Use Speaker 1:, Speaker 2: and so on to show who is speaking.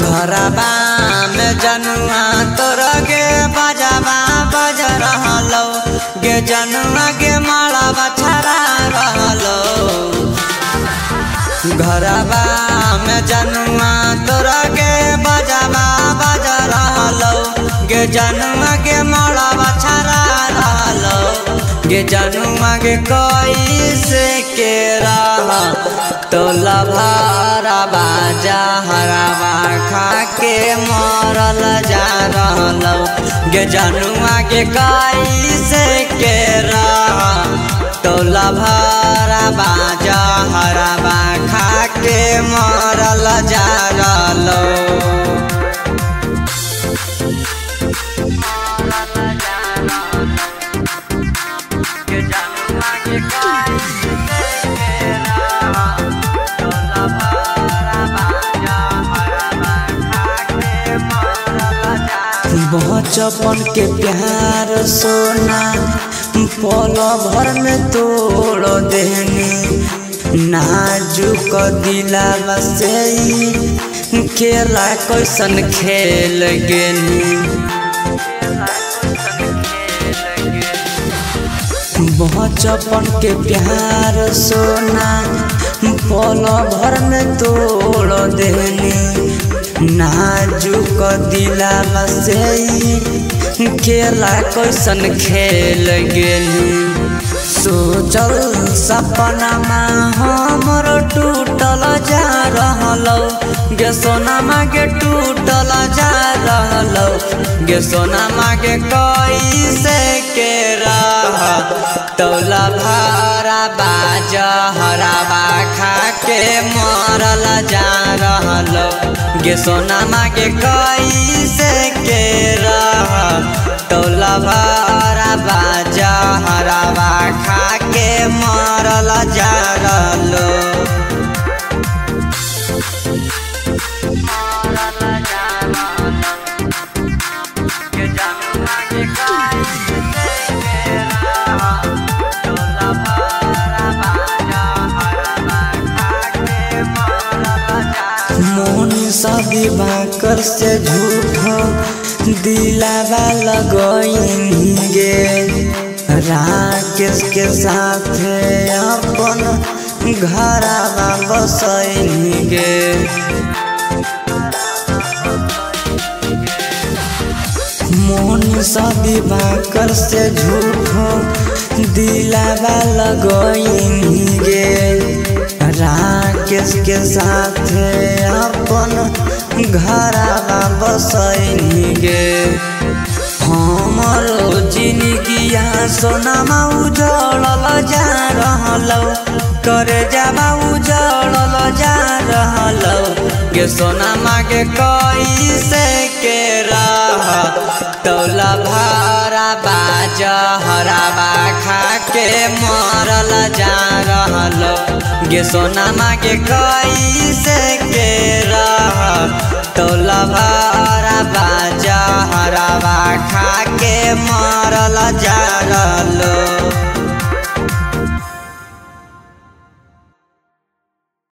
Speaker 1: घरबा में जनुआ तोर गे बजबा बज रहलो गे जनुआ गे माला छड़ा रहलो। घरबा में जनुआ तोर गे बजबा बज रहलो गे जनुआ गे माला छड़ा रहलो गे जनुआ गे कैसे के रहा तो लभारा बाजा हरावा खा के मरल जा रहलो गे जनुआ के कैसे के रहा तो लभारा बाजा हरावा खा के मरल जा रहलो। बचपन के प्यार सोना पल भर में तोड़ देनी नाजुक दिलावा से खेला कैसन खेल गेनी। बचपन के प्यार सोना पल भर में तोड़ देनी नाजुक दिलावा से खेला कैसन खेल गेली। सोचल सपना हमर टूटल जा रहलो गे सोना गे टूटल जा रहलो गे सोना गे कैसे के रहा तौला भारा बाजा हरावा खा के मरल जा रहलो गे सोना गे कैसे के रहा तौला भारा बाजा हरावा खा के मरल जा रहलो। सभी बाकर से झूठो दिलावा लगोइनी गे राकेश के साथ अपन घरवा बसैनी गे। मोन सभी बाकर से झूठो दिलावा लगोइनी गे राकेश के साथ अपन घरवा बसैनी गे। हमरो जिंदगिया सोनामा उजड़ल जा रहलो करे जाबा उजड़ल जा रहलो गे सोनामा गे कैसे के रहा तौला भारा बाजा हरावा खा के मरल जा रहलो गे सोनामा गे कैसे के रहा तौला भारा बाजा हरावा खा के मरल जा रहलो।